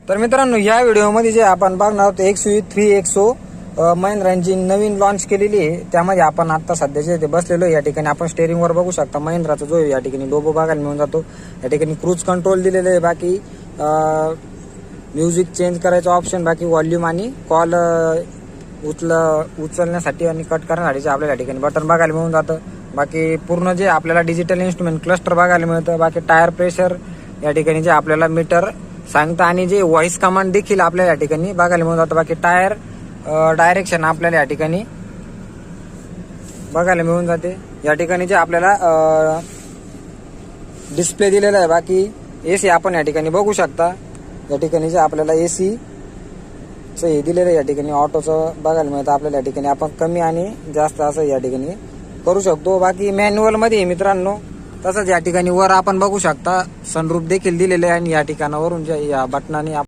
तर मित्रांनो या व्हिडिओमध्ये जे आपण बघणार आहोत XUV3XO महिंद्रांची नवीन लॉन्च केलेली आहे. त्यामध्ये आपण आता सध्याचे ते बसलेलो आहे. या ठिकाणी आपण स्टेअरिंग वर बघू शकता महिंद्राचा जो या ठिकाणी लोगो बघायला मिळून जातो. या ठिकाणी क्रूज कंट्रोल दिलेले आहे. बाकी म्युझिक चेंज करायचा ऑप्शन, बाकी व्हॉल्यूम आणि कॉल उचलण्यासाठी आणि कट करण्यासाठी आपल्याला या ठिकाणी बटन बघायला मिळून जातं. बाकी पूर्ण जे आपल्याला डिजिटल इन्स्ट्रुमेंट क्लस्टर बघायला मिळतं. बाकी टायर प्रेशर या ठिकाणी जे आपल्याला मीटर सांगतं आणि जे व्हॉइस कमांड देखील आपल्याला या ठिकाणी बघायला मिळून जातं. बाकी टायर डायरेक्शन आपल्याला या ठिकाणी बघायला मिळून जाते. या ठिकाणी जे आपल्याला डिस्प्ले दिलेला आहे. बाकी AC आपण या ठिकाणी बघू शकता. या ठिकाणी जे आपल्याला AC चं हे दिलेलं आहे. या ठिकाणी ऑटोचं बघायला मिळतं आपल्याला. या ठिकाणी आपण कमी आणि जास्त असं या ठिकाणी करू शकतो. बाकी मॅन्युअल मध्ये मित्रांनो तसंच या ठिकाणी वर आपण बघू शकता सनरूफ देखील दिलेले आहे आणि या ठिकाणावरून या बटनाने